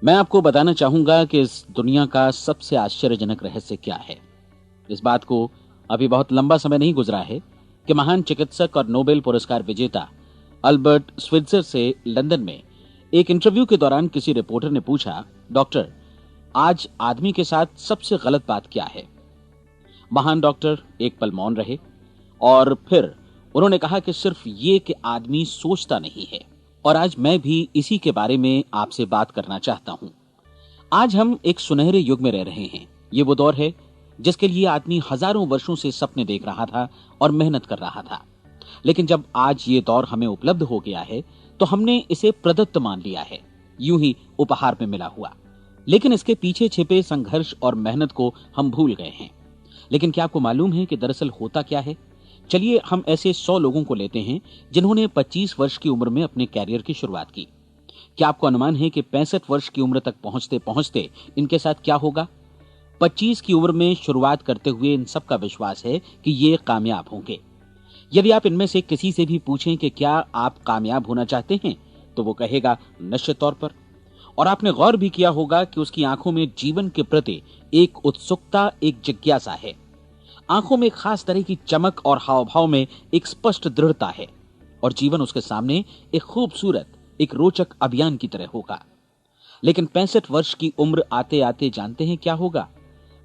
मैं आपको बताना चाहूंगा कि इस दुनिया का सबसे आश्चर्यजनक रहस्य क्या है। इस बात को अभी बहुत लंबा समय नहीं गुजरा है कि महान चिकित्सक और नोबेल पुरस्कार विजेता अल्बर्ट स्विट्जर से लंदन में एक इंटरव्यू के दौरान किसी रिपोर्टर ने पूछा, डॉक्टर, आज आदमी के साथ सबसे गलत बात क्या है। महान डॉक्टर एक पल मौन रहे और फिर उन्होंने कहा कि सिर्फ ये कि आदमी सोचता नहीं है। और आज मैं भी इसी के बारे में आपसे बात करना चाहता हूं। आज हम एक सुनहरे युग में रह रहे हैं। ये वो दौर है जिसके लिए आदमी हजारों वर्षों से सपने देख रहा था और मेहनत कर रहा था। लेकिन जब आज ये दौर हमें उपलब्ध हो गया है तो हमने इसे प्रदत्त मान लिया है, यूं ही उपहार में मिला हुआ। लेकिन इसके पीछे छिपे संघर्ष और मेहनत को हम भूल गए हैं। लेकिन क्या आपको मालूम है कि दरअसल होता क्या है? चलिए हम ऐसे 100 लोगों को लेते हैं जिन्होंने 25 वर्ष की उम्र में अपने कैरियर की शुरुआत की। क्या आपको अनुमान है कि 65 वर्ष की उम्र तक पहुंचते पहुंचते इनके साथ क्या होगा? 25 की उम्र में शुरुआत करते हुए इन सबका विश्वास है कि ये कामयाब होंगे। यदि आप इनमें से किसी से भी पूछें कि क्या आप कामयाब होना चाहते हैं, तो वो कहेगा निश्चित तौर पर। और आपने गौर भी किया होगा कि उसकी आंखों में जीवन के प्रति एक उत्सुकता, एक जिज्ञासा है। आंखों में खास तरह की चमक और हाव भाव में एक स्पष्ट दृढ़ता है और जीवन उसके सामने एक खूबसूरत, एक रोचक अभियान की तरह होगा। लेकिन 65 वर्ष की उम्र आते आते जानते हैं क्या होगा?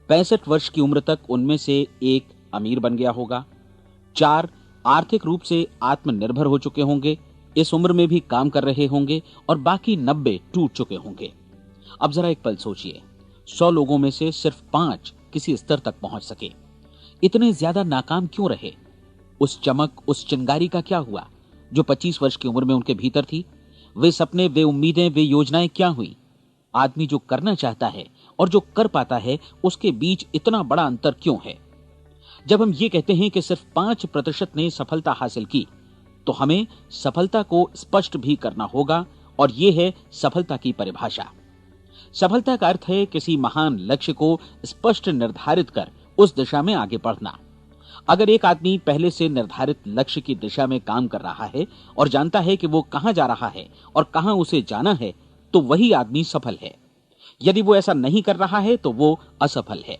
65 वर्ष की उम्र तक उनमें से एक अमीर बन गया होगा, 4 आर्थिक रूप से आत्मनिर्भर हो चुके होंगे, इस उम्र में भी काम कर रहे होंगे और बाकी 90 टूट चुके होंगे। अब जरा एक पल सोचिए, 100 लोगों में से सिर्फ 5 किसी स्तर तक पहुंच सके। इतने ज्यादा नाकाम क्यों रहे? उस चमक, उस चिंगारी का क्या हुआ जो 25 वर्ष की उम्र में उनके भीतर थी? वे सपने, वे उम्मीदें, वे योजनाएं क्या हुई? आदमी जो करना चाहता है और जो कर पाता है, उसके बीच इतना बड़ा अंतर क्यों है? जब हम ये कहते हैं कि सिर्फ 5% ने सफलता हासिल की, तो हमें सफलता को स्पष्ट भी करना होगा और यह है सफलता की परिभाषा। सफलता का अर्थ है किसी महान लक्ष्य को स्पष्ट निर्धारित कर उस दिशा में आगे बढ़ना। अगर एक आदमी पहले से निर्धारित लक्ष्य की दिशा में काम कर रहा है और जानता है कि वो कहां जा रहा है और कहां उसे जाना है, तो वही आदमी सफल है। यदि वो ऐसा नहीं कर रहा है तो वो असफल है।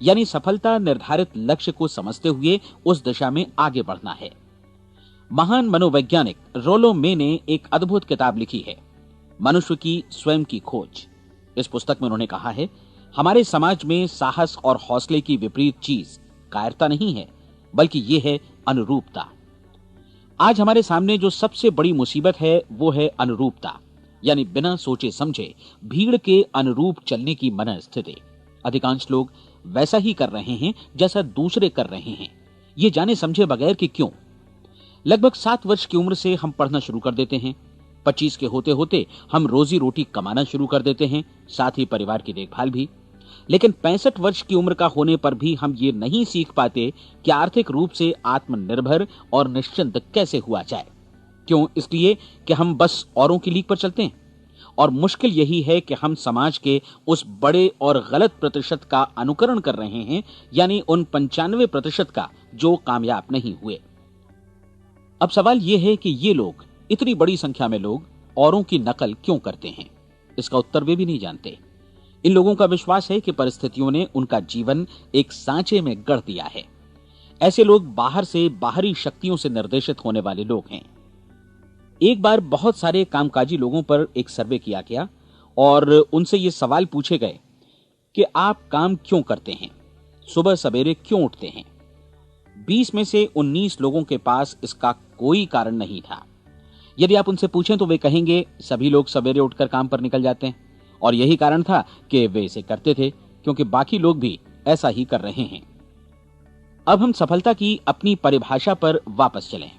यानी सफलता निर्धारित लक्ष्य को समझते हुए उस दिशा में आगे बढ़ना है। महान मनोवैज्ञानिक रोलो मे ने एक अद्भुत किताब लिखी है, मनुष्य की स्वयं की खोज। इस पुस्तक में उन्होंने कहा है, हमारे समाज में साहस और हौसले की विपरीत चीज कायरता नहीं है, बल्कि यह है अनुरूपता। आज हमारे सामने जो सबसे बड़ी मुसीबत है वो है अनुरूपता, यानी बिना सोचे समझे भीड़ के अनुरूप चलने की मनस्थिति। अधिकांश लोग वैसा ही कर रहे हैं जैसा दूसरे कर रहे हैं, ये जाने समझे बगैर कि क्यों। लगभग 7 वर्ष की उम्र से हम पढ़ना शुरू कर देते हैं। 25 के होते होते हम रोजी रोटी कमाना शुरू कर देते हैं, साथ ही परिवार की देखभाल भी। लेकिन 65 वर्ष की उम्र का होने पर भी हम ये नहीं सीख पाते कि आर्थिक रूप से आत्मनिर्भर और निश्चिंत कैसे हुआ जाए। क्यों? इसलिए कि हम बस औरों की लीक पर चलते हैं। और मुश्किल यही है कि हम समाज के उस बड़े और गलत प्रतिशत का अनुकरण कर रहे हैं, यानी उन 95% का जो कामयाब नहीं हुए। अब सवाल यह है कि ये लोग, इतनी बड़ी संख्या में लोग, औरों की नकल क्यों करते हैं? इसका उत्तर वे भी नहीं जानते। इन लोगों का विश्वास है कि परिस्थितियों ने उनका जीवन एक सांचे में गढ़ दिया है। ऐसे लोग बाहर से, बाहरी शक्तियों से निर्देशित होने वाले लोग हैं। एक बार बहुत सारे कामकाजी लोगों पर एक सर्वे किया गया और उनसे ये सवाल पूछे गए कि आप काम क्यों करते हैं, सुबह सवेरे क्यों उठते हैं? 20 में से 19 लोगों के पास इसका कोई कारण नहीं था। यदि आप उनसे पूछें तो वे कहेंगे सभी लोग सवेरे उठकर काम पर निकल जाते हैं और यही कारण था कि वे इसे करते थे क्योंकि बाकी लोग भी ऐसा ही कर रहे हैं। अब हम सफलता की अपनी परिभाषा पर वापस चलें।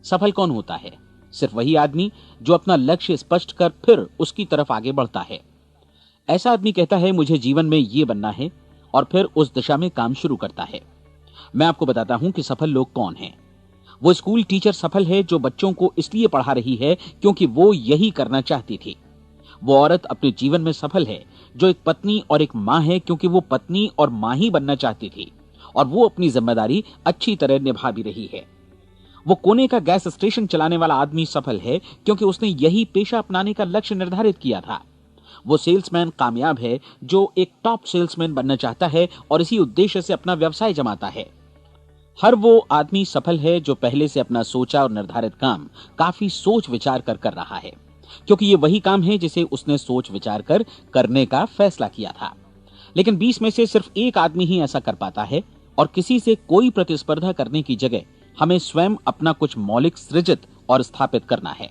सफल कौन होता है? सिर्फ वही आदमी जो अपना लक्ष्य स्पष्ट कर फिर उसकी तरफ आगे बढ़ता है। ऐसा आदमी कहता है मुझे जीवन में ये बनना है और फिर उस दिशा में काम शुरू करता है। मैं आपको बताता हूं कि सफल लोग कौन हैं। वो स्कूल टीचर सफल है जो बच्चों को इसलिए पढ़ा रही है क्योंकि वो यही करना चाहती थी। वो औरत अपने जीवन में सफल है जो एक पत्नी और एक मां है क्योंकि वो पत्नी और मां ही बनना चाहती थी और वो अपनी जिम्मेदारी अच्छी तरह निभा भी रही है। वो कोने का गैस स्टेशन चलाने वाला आदमी सफल है क्योंकि उसने यही पेशा अपनाने का लक्ष्य निर्धारित किया था। वो सेल्समैन कामयाब है जो एक टॉप सेल्समैन बनना चाहता है और इसी उद्देश्य से अपना व्यवसाय जमाता है। हर वो आदमी सफल है जो पहले से अपना सोचा और निर्धारित काम काफी सोच विचार कर रहा है, क्योंकि ये वही काम है जिसे उसने सोच विचार कर करने का फैसला किया था। लेकिन 20 में से सिर्फ एक आदमी ही ऐसा कर पाता है, और किसी से कोई प्रतिस्पर्धा करने की जगह हमें स्वयं अपना कुछ मौलिक सृजित और स्थापित करना है।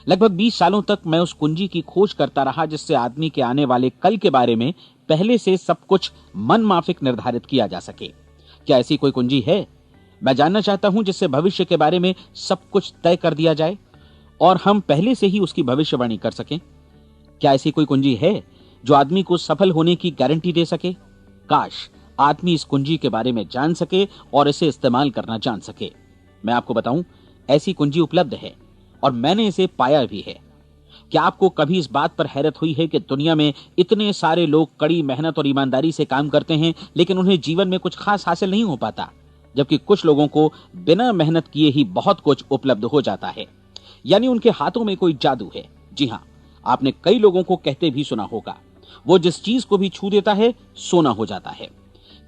लगभग 20 सालों तक मैं उस कुंजी की खोज करता रहा जिससे आदमी के आने वाले कल के बारे में पहले से सब कुछ मन माफिक निर्धारित किया जा सके। क्या ऐसी कोई कुंजी है? मैं जानना चाहता हूं जिससे भविष्य के बारे में सब कुछ तय कर दिया जाए और हम पहले से ही उसकी भविष्यवाणी कर सकें। क्या ऐसी कोई कुंजी है जो आदमी को सफल होने की गारंटी दे सके? काश आदमी इस कुंजी के बारे में जान सके और इसे इस्तेमाल करना जान सके। मैं आपको बताऊं, ऐसी कुंजी उपलब्ध है और मैंने इसे पाया भी है। क्या आपको कभी इस बात पर हैरत हुई है कि दुनिया में इतने सारे लोग कड़ी मेहनत और ईमानदारी से काम करते हैं, लेकिन उन्हें जीवन में कुछ खास हासिल नहीं हो पाता, जबकि कुछ लोगों को बिना मेहनत किए ही बहुत कुछ उपलब्ध हो जाता है। यानी उनके हाथों में कोई जादू है। जी हां, आपने कई लोगों को कहते भी सुना होगा, वो जिस चीज को भी छू देता है सोना हो जाता है।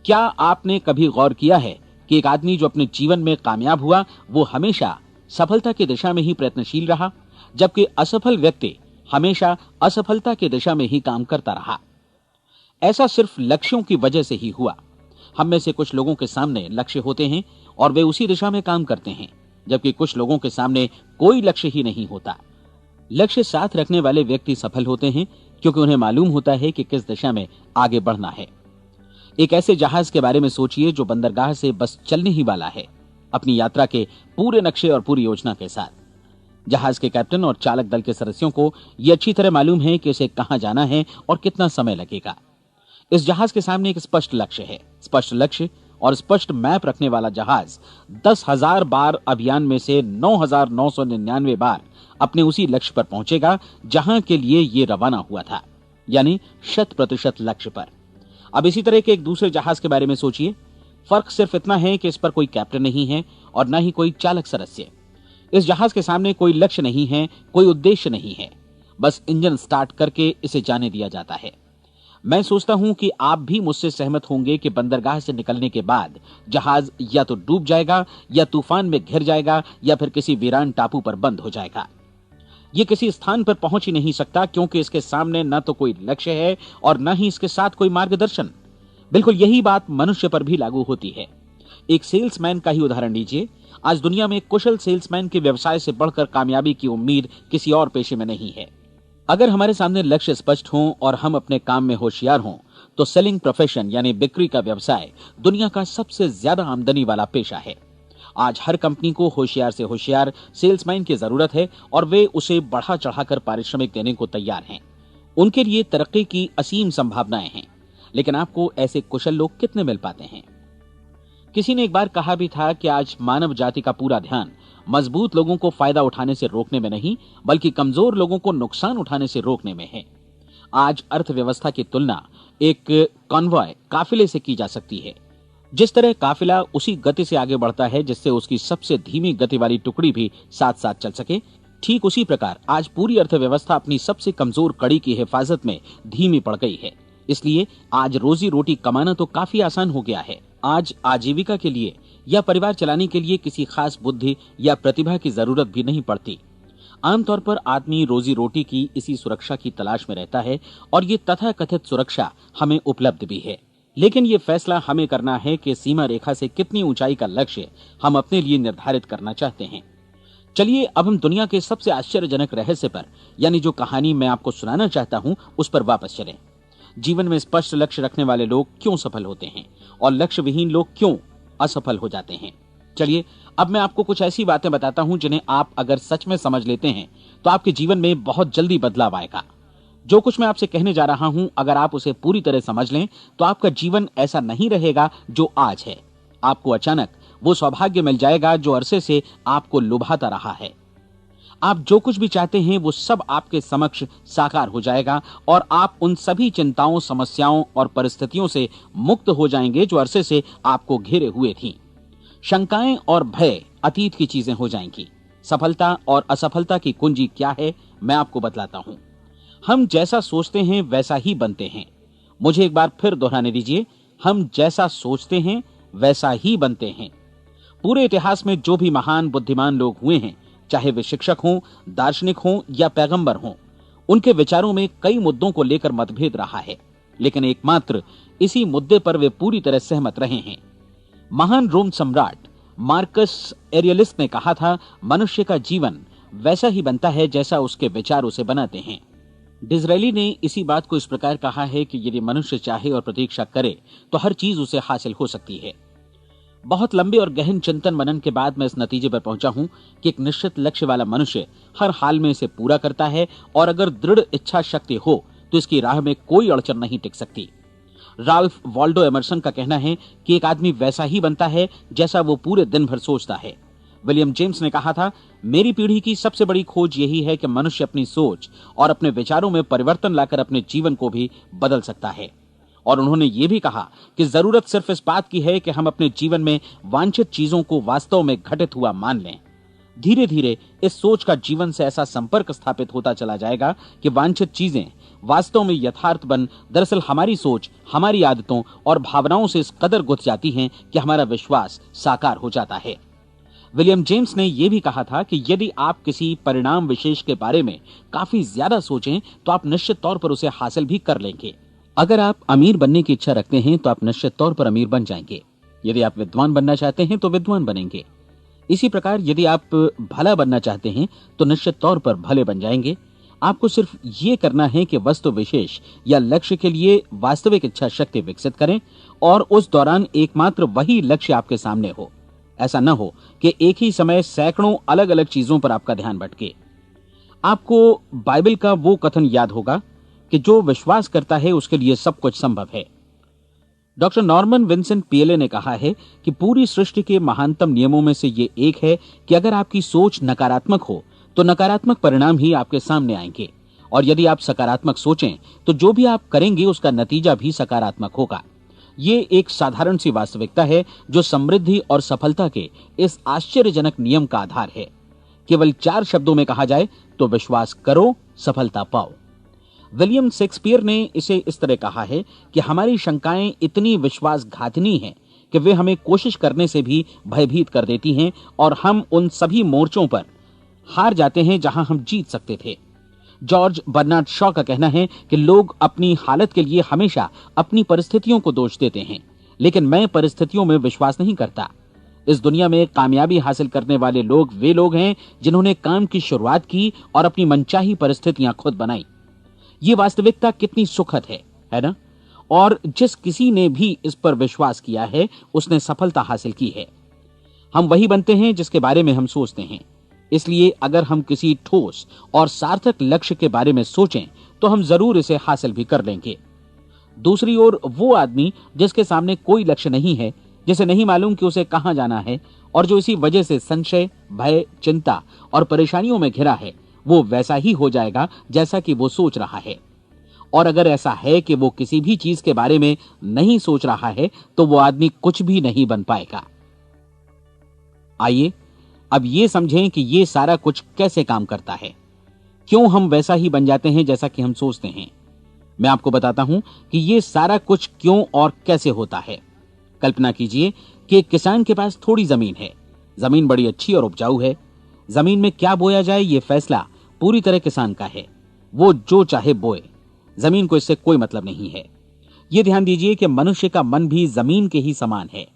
क्या आपने कभी गौर किया है कि एक आदमी जो अपने जीवन में कामयाब हुआ वो हमेशा सफलता की दिशा में ही प्रयत्नशील रहा, जबकि असफल व्यक्ति हमेशा असफलता की दिशा में ही काम करता रहा? ऐसा सिर्फ लक्ष्यों की वजह से ही हुआ। हम में से कुछ लोगों के सामने लक्ष्य होते हैं और वे उसी दिशा में काम करते हैं, जबकि कुछ लोगों के सामने कोई लक्ष्य ही नहीं होता। लक्ष्य साथ रखने वाले व्यक्ति सफल होते हैं क्योंकि उन्हें मालूम होता है कि किस दिशा में आगे बढ़ना है। एक ऐसे जहाज के बारे में सोचिए जो बंदरगाह से बस चलने ही वाला है, अपनी यात्रा के पूरे नक्शे और पूरी योजना के साथ। जहाज के कैप्टन और चालक दल के सदस्यों को यह अच्छी तरह मालूम है कि उसे कहां जाना है और कितना समय लगेगा। इस जहाज के सामने एक स्पष्ट लक्ष्य है। स्पष्ट लक्ष्य और स्पष्ट मैप रखने वाला जहाज 10,000 बार अभियान में से 9,999 बार अपने उसी लक्ष्य पर पहुंचेगा जहां के लिए ये रवाना हुआ था, यानी 100% लक्ष्य पर। अब इसी तरह के एक दूसरे जहाज के बारे में सोचिए। फर्क सिर्फ इतना है कि इस पर कोई कैप्टन नहीं है और न ही कोई चालक सदस्य। इस जहाज के सामने कोई लक्ष्य नहीं है, कोई उद्देश्य नहीं है, बस इंजन स्टार्ट करके इसे जाने दिया जाता है। मैं सोचता हूं कि आप भी मुझसे सहमत होंगे कि बंदरगाह से निकलने के बाद जहाज या तो डूब जाएगा या तूफान में घिर जाएगा या फिर किसी वीरान टापू पर बंद हो जाएगा। ये किसी स्थान पर पहुंच ही नहीं सकता क्योंकि इसके सामने न तो कोई लक्ष्य है और न ही इसके साथ कोई मार्गदर्शन। बिल्कुल यही बात मनुष्य पर भी लागू होती है। एक सेल्समैन का ही उदाहरण लीजिए। आज दुनिया में कुशल सेल्समैन के व्यवसाय से बढ़कर कामयाबी की उम्मीद किसी और पेशे में नहीं है। अगर हमारे सामने लक्ष्य स्पष्ट हों और हम अपने काम में होशियार हों तो सेलिंग प्रोफेशन यानी बिक्री का व्यवसाय दुनिया का सबसे ज्यादा आमदनी वाला पेशा है। आज हर कंपनी को होशियार से होशियार सेल्समैन की जरूरत है और वे उसे बढ़ा चढ़ाकर पारिश्रमिक देने को तैयार हैं। उनके लिए तरक्की की असीम संभावनाएं हैं, लेकिन आपको ऐसे कुशल लोग कितने मिल पाते हैं? किसी ने एक बार कहा भी था कि आज मानव जाति का पूरा ध्यान मजबूत लोगों को फायदा उठाने से रोकने में नहीं, बल्कि कमजोर लोगों को नुकसान उठाने से रोकने में है। आज अर्थव्यवस्था की तुलना एक कॉन्वॉय काफिले से की जा सकती है। जिस तरह काफिला उसी गति से आगे बढ़ता है जिससे उसकी सबसे धीमी गति वाली टुकड़ी भी साथ साथ चल सके, ठीक उसी प्रकार आज पूरी अर्थव्यवस्था अपनी सबसे कमजोर कड़ी की हिफाजत में धीमी पड़ गई है। इसलिए आज रोजी रोटी कमाना तो काफी आसान हो गया है। आज आजीविका के लिए या परिवार चलाने के लिए किसी खास बुद्धि या प्रतिभा की जरूरत भी नहीं पड़ती। आमतौर पर आदमी रोजी रोटी की इसी सुरक्षा की तलाश में रहता है और ये तथाकथित सुरक्षा हमें उपलब्ध भी है। लेकिन ये फैसला हमें करना है कि सीमा रेखा से कितनी ऊंचाई का लक्ष्य हम अपने लिए निर्धारित करना चाहते हैं। चलिए अब हम दुनिया के सबसे आश्चर्यजनक रहस्य पर, यानी जो कहानी मैं आपको सुनाना चाहता हूं, उस पर वापस चलें। जीवन में स्पष्ट लक्ष्य रखने वाले लोग क्यों सफल होते हैं और लक्ष्य विहीन लोग क्यों असफल हो जाते हैं? चलिए अब मैं आपको कुछ ऐसी बातें बताता हूं जिन्हें आप अगर सच में समझ लेते हैं तो आपके जीवन में बहुत जल्दी बदलाव आएगा। जो कुछ मैं आपसे कहने जा रहा हूं, अगर आप उसे पूरी तरह समझ लें तो आपका जीवन ऐसा नहीं रहेगा जो आज है। आपको अचानक वो सौभाग्य मिल जाएगा जो अरसे से आपको लुभाता रहा है। आप जो कुछ भी चाहते हैं वो सब आपके समक्ष साकार हो जाएगा और आप उन सभी चिंताओं, समस्याओं और परिस्थितियों से मुक्त हो जाएंगे जो अरसे से आपको घेरे हुए थीं। शंकाएं और भय अतीत की चीजें हो जाएंगी। सफलता और असफलता की कुंजी क्या है, मैं आपको बतलाता हूं। हम जैसा सोचते हैं वैसा ही बनते हैं। मुझे एक बार फिर दोहराने दीजिए, हम जैसा सोचते हैं वैसा ही बनते हैं। पूरे इतिहास में जो भी महान बुद्धिमान लोग हुए हैं, चाहे वे शिक्षक हों, दार्शनिक हों या पैगंबर हों, उनके विचारों में कई मुद्दों को लेकर मतभेद रहा है, लेकिन एकमात्र इसी मुद्दे पर वे पूरी तरह सहमत रहे हैं। महान रोम सम्राट मार्कस एरियलिस ने कहा था, मनुष्य का जीवन वैसा ही बनता है जैसा उसके विचार उसे बनाते हैं। डिज़रायली ने इसी बात को इस प्रकार कहा है कि यदि मनुष्य चाहे और प्रतीक्षा करे तो हर चीज उसे हासिल हो सकती है। बहुत लंबे और गहन चिंतन मनन के बाद मैं इस नतीजे पर पहुंचा हूं कि एक निश्चित लक्ष्य वाला मनुष्य हर हाल में इसे पूरा करता है, और अगर दृढ़ इच्छा शक्ति हो तो इसकी राह में कोई अड़चन नहीं टिक सकती। राल्फ वॉल्डो एमर्सन का कहना है कि एक आदमी वैसा ही बनता है जैसा वो पूरे दिन भर सोचता है। विलियम जेम्स ने कहा था, मेरी पीढ़ी की सबसे बड़ी खोज यही है कि मनुष्य अपनी सोच और अपने विचारों में परिवर्तन लाकर अपने जीवन को भी बदल सकता है। और उन्होंने ये भी कहा कि जरूरत सिर्फ इस बात की है कि हम अपने जीवन में वांछित चीजों को वास्तव में घटित हुआ मान लें। धीरे धीरे इस सोच का जीवन से ऐसा संपर्क स्थापित होता चला जाएगा कि वांछित चीजें वास्तव में यथार्थ बन दरअसल हमारी सोच, हमारी आदतों और भावनाओं से इस कदर गुथ जाती हैं कि हमारा विश्वास साकार हो जाता है। विलियम जेम्स ने यह भी कहा था कि यदि आप किसी परिणाम विशेष के बारे में काफी ज्यादा सोचें तो आप निश्चित तौर पर उसे हासिल भी कर लेंगे। अगर आप अमीर बनने की इच्छा रखते हैं तो आप निश्चित तौर पर अमीर बन जाएंगे। यदि आप विद्वान बनना चाहते हैं तो विद्वान बनेंगे। इसी प्रकार यदि आप भला बनना चाहते हैं तो निश्चित तौर पर भले बन जाएंगे। आपको सिर्फ ये करना है कि वस्तु विशेष या लक्ष्य के लिए वास्तविक इच्छा शक्ति विकसित करें और उस दौरान एकमात्र वही लक्ष्य आपके सामने हो। ऐसा न हो कि एक ही समय सैकड़ों अलग अलग चीजों पर आपका ध्यान भटके। आपको बाइबल का वो कथन याद होगा कि जो विश्वास करता है उसके लिए सब कुछ संभव है। डॉक्टर नॉर्मन विंसेंट पीएले ने कहा है कि पूरी सृष्टि के महानतम नियमों में से ये एक है कि अगर आपकी सोच नकारात्मक हो तो नकारात्मक परिणाम ही आपके सामने आएंगे, और यदि आप सकारात्मक सोचें तो जो भी आप करेंगे उसका नतीजा भी सकारात्मक होगा। ये एक साधारण सी वास्तविकता है जो समृद्धि और सफलता के इस आश्चर्यजनक नियम का आधार है। केवल 4 शब्दों में कहा जाए तो विश्वास करो, सफलता पाओ। विलियम शेक्सपियर ने इसे इस तरह कहा है कि हमारी शंकाएं इतनी विश्वासघातिनी हैं कि वे हमें कोशिश करने से भी भयभीत कर देती हैं, और हम उन सभी मोर्चों पर हार जाते हैं जहां हम जीत सकते थे। जॉर्ज बर्नार्ड शॉ का कहना है कि लोग अपनी हालत के लिए हमेशा अपनी परिस्थितियों को दोष देते हैं, लेकिन मैं परिस्थितियों में विश्वास नहीं करता। इस दुनिया में कामयाबी हासिल करने वाले लोग वे लोग हैं जिन्होंने काम की शुरुआत की और अपनी मनचाही परिस्थितियां खुद बनाई। ये वास्तविकता कितनी सुखद है ना? और जिस किसी ने भी इस पर विश्वास किया है उसने सफलता हासिल की है। हम वही बनते हैं जिसके बारे में हम सोचते हैं। इसलिए अगर हम किसी ठोस और सार्थक लक्ष्य के बारे में सोचें तो हम जरूर इसे हासिल भी कर लेंगे। दूसरी ओर वो आदमी जिसके सामने कोई लक्ष्य नहीं है, जिसे नहीं मालूम कि उसे कहां जाना है, और जो इसी वजह से संशय, भय, चिंता और परेशानियों में घिरा है, वो वैसा ही हो जाएगा जैसा कि वो सोच रहा है। और अगर ऐसा है कि वो किसी भी चीज के बारे में नहीं सोच रहा है तो वो आदमी कुछ भी नहीं बन पाएगा। आइए अब ये समझें कि ये सारा कुछ कैसे काम करता है, क्यों हम वैसा ही बन जाते हैं जैसा कि हम सोचते हैं। मैं आपको बताता हूं कि ये सारा कुछ क्यों और कैसे होता है। कल्पना कीजिए कि एक किसान के पास थोड़ी जमीन है। जमीन बड़ी अच्छी और उपजाऊ है। जमीन में क्या बोया जाए ये फैसला पूरी तरह किसान का है। वो जो चाहे बोए, जमीन को इससे कोई मतलब नहीं है। ये ध्यान दीजिए कि मनुष्य का मन भी जमीन के ही समान है,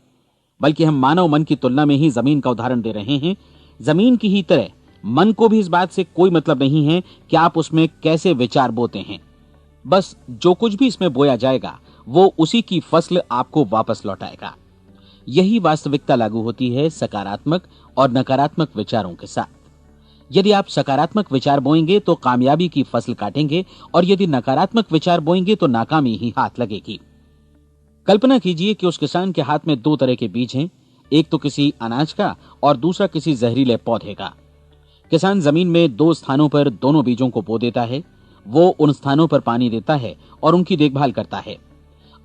बल्कि हम मानव मन की तुलना में ही जमीन का उदाहरण दे रहे हैं। जमीन की ही तरह मन को भी इस बात से कोई मतलब नहीं है कि आप उसमें कैसे विचार बोते हैं। बस जो कुछ भी इसमें बोया जाएगा वो उसी की फसल आपको वापस लौटाएगा। यही वास्तविकता लागू होती है सकारात्मक और नकारात्मक विचारों के साथ। यदि आप सकारात्मक विचार बोएंगे तो कामयाबी की फसल काटेंगे, और यदि नकारात्मक विचार बोएंगे तो नाकामी ही हाथ लगेगी। कल्पना कीजिए कि उस किसान के हाथ में 2 तरह के बीज हैं, एक तो किसी अनाज का और दूसरा किसी जहरीले पौधे का। किसान जमीन में 2 स्थानों पर दोनों बीजों को बो देता है। वो उन स्थानों पर पानी देता है और उनकी देखभाल करता है।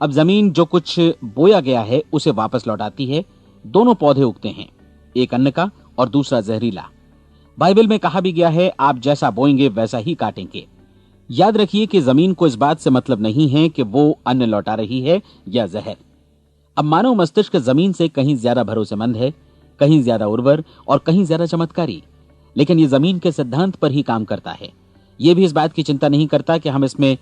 अब जमीन जो कुछ बोया गया है उसे वापस लौटाती है। दोनों पौधे उगते हैं, एक अन्न का और दूसरा जहरीला। बाइबल में कहा भी गया है, आप जैसा बोएंगे वैसा ही काटेंगे। याद रखिए कि जमीन को इस बात से मतलब नहीं है कि वो अन्न लौटा रही है या जहर। अब मानव मस्तिष्क जमीन से कहीं ज्यादा भरोसेमंद है, कहीं ज्यादा उर्वर और कहीं ज्यादा चमत्कारी, लेकिन ये जमीन के सिद्धांत पर ही काम करता है। ये भी इस बात की चिंता नहीं करता कि हम इसमें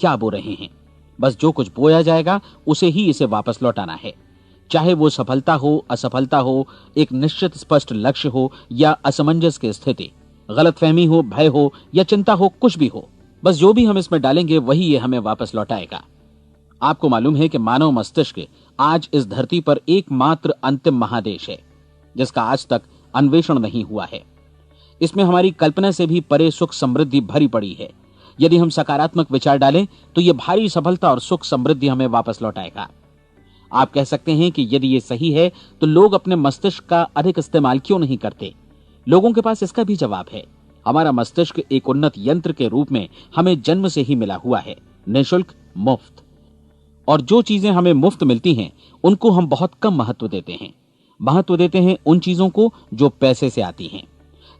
क्या बो रहे हैं। बस जो कुछ बोया जाएगा उसे ही इसे वापस लौटाना है, चाहे वो सफलता हो, असफलता हो, एक निश्चित स्पष्ट लक्ष्य हो या असमंजस की स्थिति, गलतफहमी हो, भय हो या चिंता हो, कुछ भी हो। बस जो भी हम इसमें डालेंगे वही ये हमें वापस लौटाएगा। आपको मालूम है कि मानव मस्तिष्क आज इस धरती पर एकमात्र अंतिम महादेश है जिसका आज तक अन्वेषण नहीं हुआ है। इसमें हमारी कल्पना से भी परे सुख समृद्धि भरी पड़ी है। यदि हम सकारात्मक विचार डालें तो यह भारी सफलता और सुख समृद्धि हमें वापस लौटाएगा। आप कह सकते हैं कि यदि ये सही है तो लोग अपने मस्तिष्क का अधिक इस्तेमाल क्यों नहीं करते? लोगों के पास इसका भी जवाब है। हमारा मस्तिष्क एक उन्नत यंत्र के रूप में हमें जन्म से ही मिला हुआ है, निःशुल्क, मुफ्त। और जो चीजें हमें मुफ्त मिलती हैं उनको हम बहुत कम महत्व देते हैं। महत्व देते हैं उन चीजों को जो पैसे से आती हैं,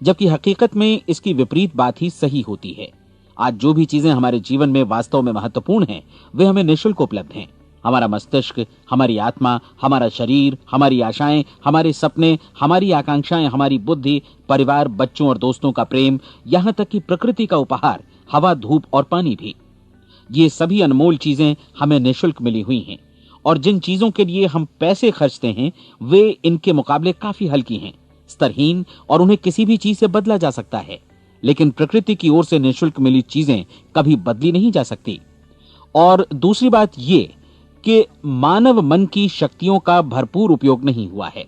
जबकि हकीकत में इसकी विपरीत बात ही सही होती है। आज जो भी चीजें हमारे जीवन में वास्तव में महत्वपूर्ण हैं वे हमें निःशुल्क उपलब्ध हैं। हमारा मस्तिष्क, हमारी आत्मा, हमारा शरीर, हमारी आशाएं, हमारे सपने, हमारी आकांक्षाएं, हमारी बुद्धि, परिवार, बच्चों और दोस्तों का प्रेम, यहां तक कि प्रकृति का उपहार, हवा, धूप और पानी भी, ये सभी अनमोल चीजें हमें निःशुल्क मिली हुई हैं। और जिन चीजों के लिए हम पैसे खर्चते हैं वे इनके मुकाबले काफी हल्की हैं, स्तरहीन, और उन्हें किसी भी चीज से बदला जा सकता है। लेकिन प्रकृति की ओर से निःशुल्क मिली चीजें कभी बदली नहीं जा सकती। और दूसरी बात ये कि मानव मन की शक्तियों का भरपूर उपयोग नहीं हुआ है।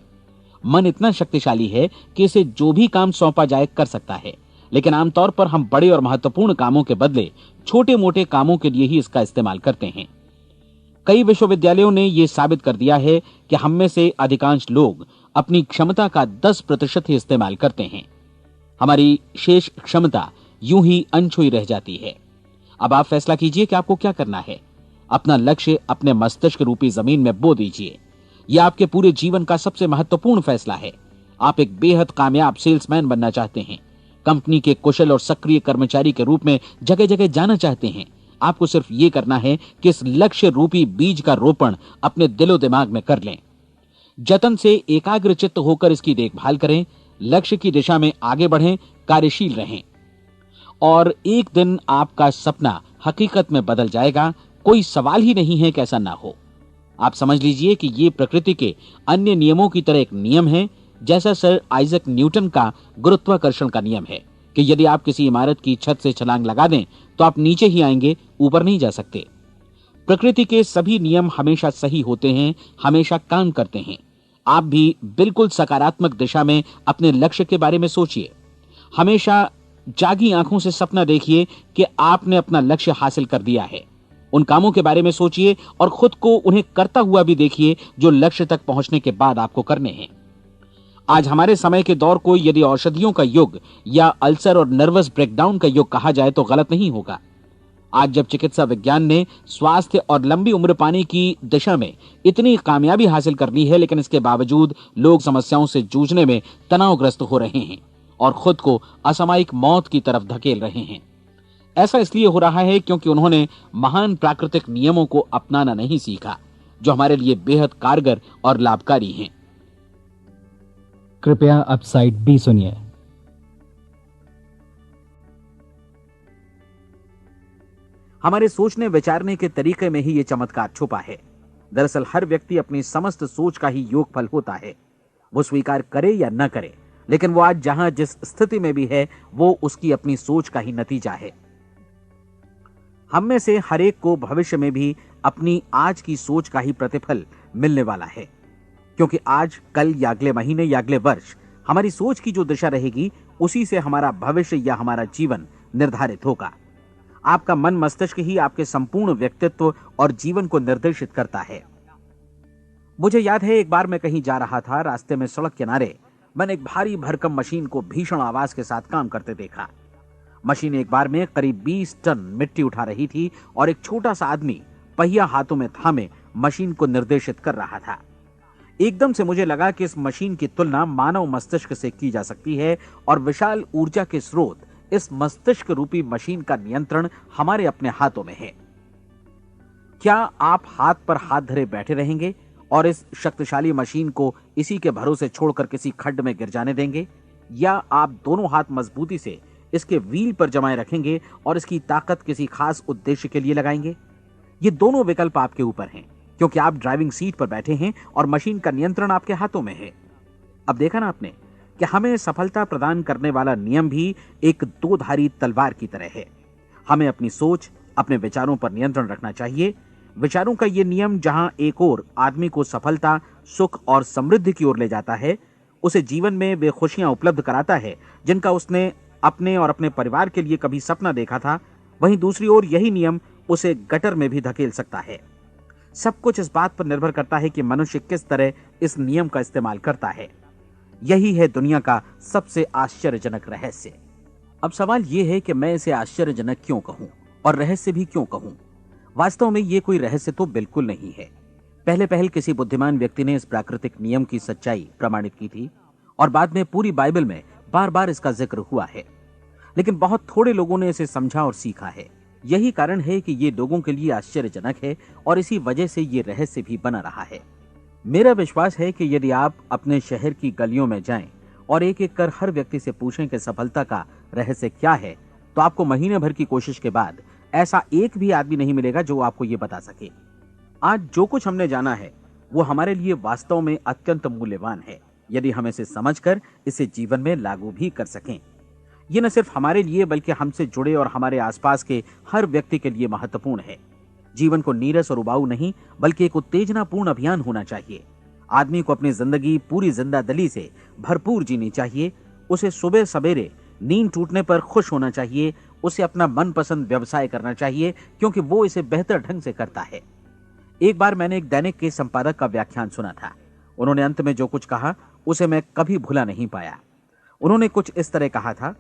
मन इतना शक्तिशाली है कि इसे जो भी काम सौंपा जाए कर सकता है, लेकिन आमतौर पर हम बड़े और महत्वपूर्ण कामों के बदले छोटे मोटे कामों के लिए ही इसका इस्तेमाल करते हैं। कई विश्वविद्यालयों ने यह साबित कर दिया है कि हम में से अधिकांश लोग अपनी क्षमता का 10% ही इस्तेमाल करते हैं। हमारी शेष क्षमता यूं ही अनछुई रह जाती है। अब आप फैसला कीजिए कि आपको क्या करना है। अपना लक्ष्य अपने मस्तिष्क रूपी जमीन में बो दीजिए। यह आपके पूरे जीवन का सबसे महत्वपूर्ण फैसला है। आप एक बेहद कामयाब सेल्समैन बनना चाहते हैं, कंपनी के कुशल और सक्रिय कर्मचारी के रूप में जगह जगह जाना चाहते हैं। आपको सिर्फ ये करना है कि इस लक्ष्य रूपी बीज का रोपण अपने दिलो दिमाग में कर लें। जतन से एकाग्रचित्त होकर इसकी देखभाल करें, लक्ष्य की दिशा में आगे बढ़ें, कार्यशील रहें, और एक दिन आपका सपना हकीकत में बदल जाएगा। कोई सवाल ही नहीं है कि ऐसा ना हो। आप समझ लीजिए कि ये प्रकृति के अन्य नियमों की तरह एक नियम है, जैसा सर आइजक न्यूटन का गुरुत्वाकर्षण का नियम है कि यदि आप किसी इमारत की छत से छलांग लगा दें तो आप नीचे ही आएंगे, ऊपर नहीं जा सकते। प्रकृति के सभी नियम हमेशा सही होते हैं, हमेशा काम करते हैं। आप भी बिल्कुल सकारात्मक दिशा में अपने लक्ष्य के बारे में सोचिए। हमेशा जागी आंखों से सपना देखिए कि आपने अपना लक्ष्य हासिल कर दिया है। उन कामों के बारे में सोचिए और खुद को उन्हें करता हुआ भी देखिए जो लक्ष्य तक पहुंचने के बाद आपको करने हैं। आज हमारे समय के दौर को यदि औषधियों का युग या अल्सर और नर्वस ब्रेकडाउन का युग कहा जाए तो गलत नहीं होगा। आज जब चिकित्सा विज्ञान ने स्वास्थ्य और लंबी उम्र पाने की दिशा में इतनी कामयाबी हासिल कर ली है, लेकिन इसके बावजूद लोग समस्याओं से जूझने में तनावग्रस्त हो रहे हैं और खुद को असामयिक मौत की तरफ धकेल रहे हैं। ऐसा इसलिए हो रहा है क्योंकि उन्होंने महान प्राकृतिक नियमों को अपनाना नहीं सीखा, जो हमारे लिए बेहद कारगर और लाभकारी हैं। कृपया अब साइड बी सुनिए। हमारे सोचने विचारने के तरीके में ही ये चमत्कार छुपा है। दरअसल हर व्यक्ति अपनी समस्त सोच का ही योगफल होता है। वो स्वीकार करे या न करे, लेकिन वो आज जहां जिस स्थिति में भी है वो उसकी अपनी सोच का ही नतीजा है। हम में से हर एक को भविष्य में भी अपनी आज की सोच का ही प्रतिफल मिलने वाला है, क्योंकि आज, कल या अगले महीने या अगले वर्ष हमारी सोच की जो दिशा रहेगी उसी से हमारा भविष्य या हमारा जीवन निर्धारित होगा। आपका मन मस्तिष्क ही आपके संपूर्ण व्यक्तित्व और जीवन को निर्देशित करता है। मुझे याद है एक बार मैं कहीं जा रहा था, रास्ते में सड़क किनारे मैंने एक भारी भरकम मशीन को भीषण आवाज के साथ काम करते देखा। मशीन एक बार में करीब 20 टन मिट्टी उठा रही थी और एक छोटा सा आदमी पहिया हाथों में थामे मशीन को निर्देशित कर रहा था। एकदम से मुझे लगा कि इस मशीन की तुलना मानव मस्तिष्क से की जा सकती है और विशाल ऊर्जा के स्रोत इस मस्तिष्क रूपी मशीन का नियंत्रण हमारे अपने हाथों में है। क्या आप हाथ पर हाथ धरे बैठे रहेंगे और इस शक्तिशाली मशीन को इसी के भरोसे छोड़कर किसी खड्ड में गिर जाने देंगे, या आप दोनों हाथ मजबूती से इसके व्हील पर जमाए रखेंगे और इसकी ताकत किसी खास उद्देश्य के लिए लगाएंगे? ये दोनों विकल्प आपके ऊपर हैं, क्योंकि आप ड्राइविंग सीट पर बैठे हैं और मशीन का नियंत्रण आपके हाथों में है। अब देखा ना आपने कि हमें सफलता प्रदान करने वाला नियम भी एक दो धारी तलवार की तरह है। हमें अपनी सोच, अपने विचारों पर नियंत्रण रखना चाहिए। विचारों का ये नियम जहां एक ओर आदमी को सफलता, सुख और समृद्धि की ओर ले जाता है, उसे जीवन में वे खुशियां उपलब्ध कराता है जिनका उसने अपने और अपने परिवार के लिए कभी सपना देखा था, वहीं दूसरी ओर यही नियम उसे गटर में भी धकेल सकता है। सब कुछ इस बात पर निर्भर करता है कि मनुष्य किस तरह इस नियम का इस्तेमाल करता है। यही है दुनिया का सबसे आश्चर्यजनक रहस्य। अब सवाल यह है कि मैं इसे आश्चर्यजनक क्यों कहूं और रहस्य भी क्यों कहूं? वास्तव में यह कोई रहस्य तो बिल्कुल नहीं है। पहले पहल किसी बुद्धिमान व्यक्ति ने इस प्राकृतिक नियम की सच्चाई प्रमाणित की थी और बाद में पूरी बाइबल में बार बार इसका जिक्र हुआ है, लेकिन बहुत थोड़े लोगों ने इसे समझा और सीखा है। यही कारण है कि ये लोगों के लिए आश्चर्यजनक है और इसी वजह से ये रहस्य भी बना रहा है। मेरा विश्वास है कि यदि आप अपने शहर की गलियों में जाएं और एक एक कर हर व्यक्ति से पूछें कि सफलता का रहस्य क्या है, तो आपको महीने भर की कोशिश के बाद ऐसा एक भी आदमी नहीं मिलेगा जो आपको ये बता सके। आज जो कुछ हमने जाना है वो हमारे लिए वास्तव में अत्यंत मूल्यवान है, यदि हम इसे समझकर इसे जीवन में लागू भी कर सकें। ये न सिर्फ हमारे लिए बल्कि हमसे जुड़े और हमारे आसपास के हर व्यक्ति के लिए महत्वपूर्ण है। जीवन को नीरस और उबाऊ नहीं बल्कि एक उत्तेजनापूर्ण अभियान होना चाहिए। आदमी को अपनी जिंदगी पूरी जिंदादिली से भरपूर जीनी चाहिए। उसे सुबह सवेरे नींद टूटने पर खुश होना चाहिए। उसे अपना मनपसंद व्यवसाय करना चाहिए, क्योंकि वो इसे बेहतर ढंग से करता है। एक बार मैंने एक दैनिक के संपादक का व्याख्यान सुना था। उन्होंने अंत में जो कुछ कहा उसे मैं कभी भुला नहीं पाया। उन्होंने कुछ इस तरह कहा था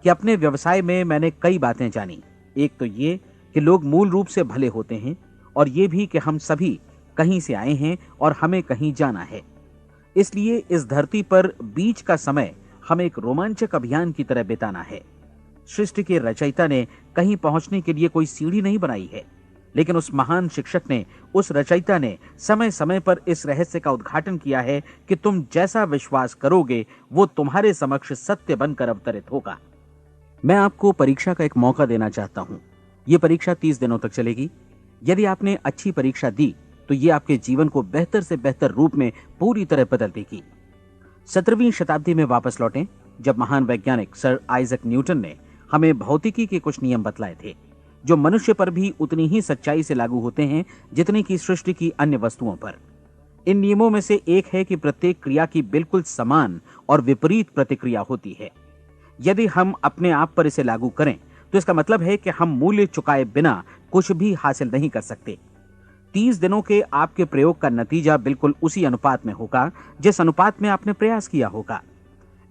कि अपने व्यवसाय में मैंने कई बातें जानी। एक तो ये कि लोग मूल रूप से भले होते हैं, और ये भी कि हम सभी कहीं से आए हैं और हमें कहीं जाना है। इसलिए इस धरती पर बीच का समय हमें एक रोमांचक अभियान की तरह बिताना है। सृष्टि के रचयिता ने कहीं पहुंचने के लिए कोई सीढ़ी नहीं बनाई है, लेकिन उस महान शिक्षक ने, उस रचयिता ने समय समय पर इस रहस्य का उद्घाटन किया है कि तुम जैसा विश्वास करोगे वो तुम्हारे समक्ष सत्य बनकर अवतरित होगा। मैं आपको परीक्षा का एक मौका देना चाहता हूं। यह परीक्षा 30 दिनों तक चलेगी। यदि आपने अच्छी परीक्षा दी तो ये आपके जीवन को बेहतर से बेहतर रूप में पूरी तरह बदल देगी। 17वीं शताब्दी में वापस लौटें, जब महान वैज्ञानिक सर आइजक न्यूटन ने हमें भौतिकी के कुछ नियम बतलाए थे, जो मनुष्य पर भी उतनी ही सच्चाई से लागू होते हैं जितनी की सृष्टि की अन्य वस्तुओं पर। इन नियमों में से एक है कि प्रत्येक क्रिया की बिल्कुल समान और विपरीत प्रतिक्रिया होती है। यदि हम अपने आप पर इसे लागू करें तो इसका मतलब है कि हम मूल्य चुकाए बिना कुछ भी हासिल नहीं कर सकते। 30 दिनों के आपके प्रयोग का नतीजा बिल्कुल उसी अनुपात में होगा जिस अनुपात में आपने प्रयास किया होगा।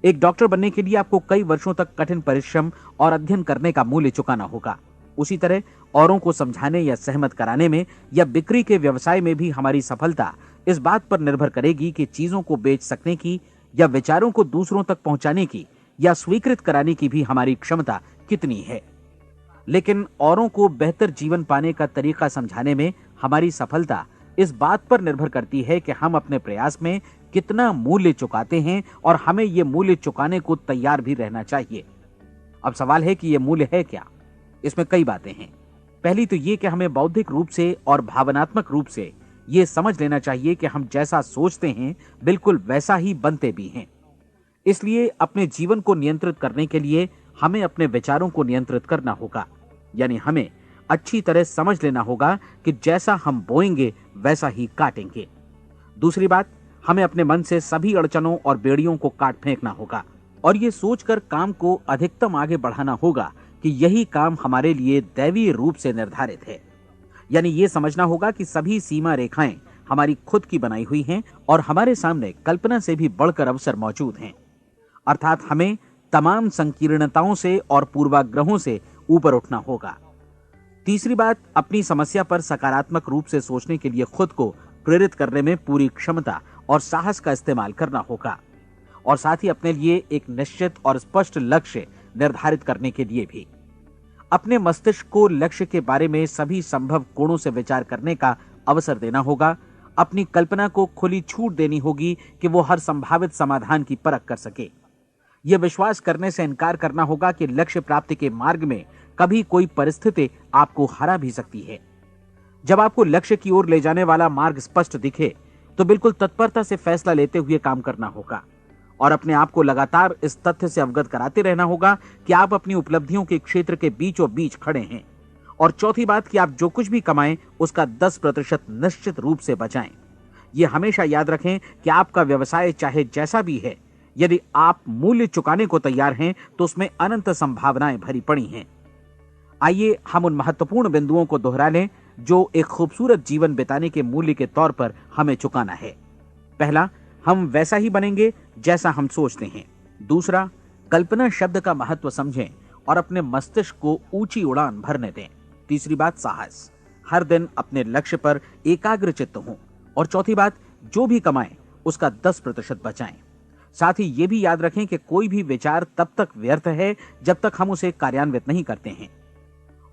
एक डॉक्टर बनने के लिए आपको कई वर्षों तक कठिन परिश्रम और अध्ययन करने का मूल्य चुकाना होगा। उसी तरह औरों को समझाने या सहमत कराने में या बिक्री के व्यवसाय में भी हमारी सफलता इस बात पर निर्भर करेगी कि चीजों को बेच सकने की या विचारों को दूसरों तक पहुंचाने की या स्वीकृत कराने की भी हमारी क्षमता कितनी है। लेकिन औरों को बेहतर जीवन पाने का तरीका समझाने में हमारी सफलता इस बात पर निर्भर करती है कि हम अपने प्रयास में कितना मूल्य चुकाते हैं, और हमें यह मूल्य चुकाने को तैयार भी रहना चाहिए। अब सवाल है कि यह मूल्य है क्या? इसमें कई बातें हैं। पहली तो यह कि हमें बौद्धिक रूप से और भावनात्मक रूप से यह समझ लेना चाहिए कि हम जैसा सोचते हैं बिल्कुल वैसा ही बनते भी हैं। इसलिए अपने जीवन को नियंत्रित करने के लिए हमें अपने विचारों को नियंत्रित करना होगा। यानी हमें अच्छी तरह समझ लेना होगा कि जैसा हम बोएंगे वैसा ही काटेंगे। दूसरी बात, हमें अपने मन से सभी अड़चनों और बेड़ियों को काट फेंकना होगा और ये सोचकर काम को अधिकतम आगे बढ़ाना होगा कि यही काम हमारे लिए दैवीय रूप से निर्धारित है। यानी ये समझना होगा कि सभी सीमा रेखाएं हमारी खुद की बनाई हुई हैं और हमारे सामने कल्पना से भी बढ़कर अवसर मौजूद हैं। अर्थात हमें तमाम संकीर्णताओं से और पूर्वाग्रहों से ऊपर उठना होगा। तीसरी बात, अपनी समस्या पर सकारात्मक रूप से सोचने के लिए खुद को प्रेरित करने में पूरी क्षमता और साहस का इस्तेमाल करना होगा, और साथ ही अपने लिए एक निश्चित और स्पष्ट लक्ष्य निर्धारित करने के लिए भी। अपने मस्तिष्क को लक्ष्य के बारे में सभी संभव कोणों से विचार करने का अवसर देना होगा। अपनी कल्पना को खुली छूट देनी होगी कि वो हर संभावित समाधान की परख कर सके। यह विश्वास करने से इनकार करना होगा कि लक्ष्य प्राप्ति के मार्ग में कभी कोई परिस्थिति आपको हरा भी सकती है। जब आपको लक्ष्य की ओर ले जाने वाला मार्ग स्पष्ट दिखे तो बिल्कुल तत्परता से फैसला लेते हुए काम करना होगा और अपने आप को लगातार इस तथ्य से अवगत कराते रहना होगा कि आप अपनी उपलब्धियों के क्षेत्र के बीचों बीच खड़े हैं। और चौथी बात कि आप जो कुछ भी कमाएं उसका 10% निश्चित रूप से बचाएं। यह हमेशा याद रखें कि आपका व्यवसाय चाहे जैसा भी है, यदि आप मूल्य चुकाने को तैयार हैं तो उसमें अनंत संभावनाएं भरी पड़ी हैं। आइए हम उन महत्वपूर्ण बिंदुओं को दोहरा लें जो एक खूबसूरत जीवन बिताने के मूल्य के तौर पर हमें चुकाना है। पहला, हम वैसा ही बनेंगे जैसा हम सोचते हैं। दूसरा, कल्पना शब्द का महत्व समझें और अपने मस्तिष्क को ऊंची उड़ान भरने दें। तीसरी बात, साहस, हर दिन अपने लक्ष्य पर एकाग्र चित्त हों। और चौथी बात, जो भी कमाएं उसका 10% बचाएं। साथ ही ये भी याद रखें कि कोई भी विचार तब तक व्यर्थ है जब तक हम उसे कार्यान्वित नहीं करते हैं।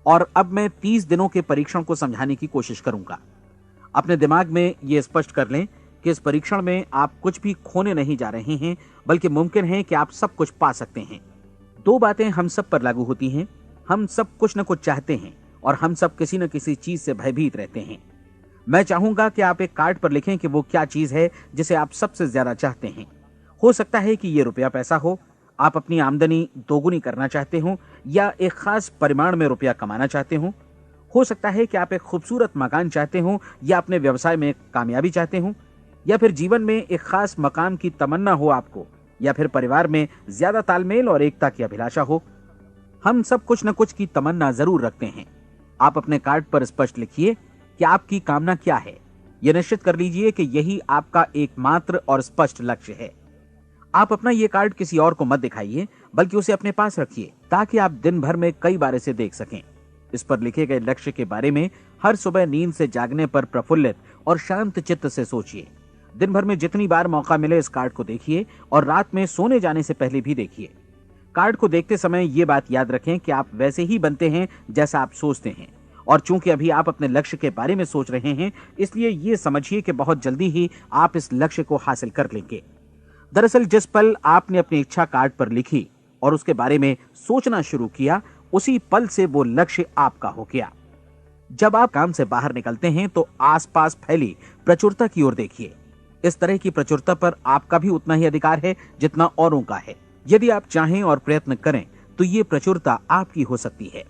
और अब मैं 30 दिनों के परीक्षण को समझाने की कोशिश करूंगा। अपने दिमाग में यह स्पष्ट कर लें कि इस परीक्षण में आप कुछ भी खोने नहीं जा रहे हैं, बल्कि मुमकिन है कि आप सब कुछ पा सकते हैं। 2 बातें हम सब पर लागू होती हैं। हम सब कुछ न कुछ चाहते हैं और हम सब किसी न किसी चीज से भयभीत रहते हैं। मैं चाहूंगा कि आप एक कार्ड पर लिखें कि वो क्या चीज है जिसे आप सबसे ज्यादा चाहते हैं। हो सकता है कि ये रुपया पैसा हो, आप अपनी आमदनी दोगुनी करना चाहते हो, या एक खास परिमाण में रुपया कमाना चाहते हो सकता है कि आप एक खूबसूरत मकान चाहते हो, या अपने व्यवसाय में कामयाबी चाहते हो, या फिर जीवन में एक खास मकाम की तमन्ना हो आपको, या फिर परिवार में ज्यादा तालमेल और एकता की अभिलाषा हो। हम सब कुछ न कुछ की तमन्ना जरूर रखते हैं। आप अपने कार्ड पर स्पष्ट लिखिए कि आपकी कामना क्या है। यह निश्चित कर लीजिए कि यही आपका एकमात्र और स्पष्ट लक्ष्य है। आप अपना ये कार्ड किसी और को मत दिखाइए, बल्कि उसे अपने पास रखिए ताकि आप दिन भर में कई बार इसे देख सकें। इस पर लिखे गए लक्ष्य के बारे में हर सुबह नींद से जागने पर प्रफुल्लित और शांत चित्त से सोचिए। दिन भर में जितनी बार मौका मिले इस कार्ड को देखिए और रात में सोने जाने से पहले भी देखिए। कार्ड को देखते समय ये बात याद रखें कि आप वैसे ही बनते हैं जैसा आप सोचते हैं। और चूंकि अभी आप अपने लक्ष्य के बारे में सोच रहे हैं, इसलिए ये समझिए कि बहुत जल्दी ही आप इस लक्ष्य को हासिल कर लेंगे। दरअसल जिस पल आपने अपनी इच्छा कार्ड पर लिखी और उसके बारे में सोचना शुरू किया, उसी पल से वो लक्ष्य आपका हो गया। जब आप काम से बाहर निकलते हैं तो आसपास फैली प्रचुरता की ओर देखिए। इस तरह की प्रचुरता पर आपका भी उतना ही अधिकार है जितना औरों का है। यदि आप चाहें और प्रयत्न करें तो ये प्रचुरता आपकी हो सकती है।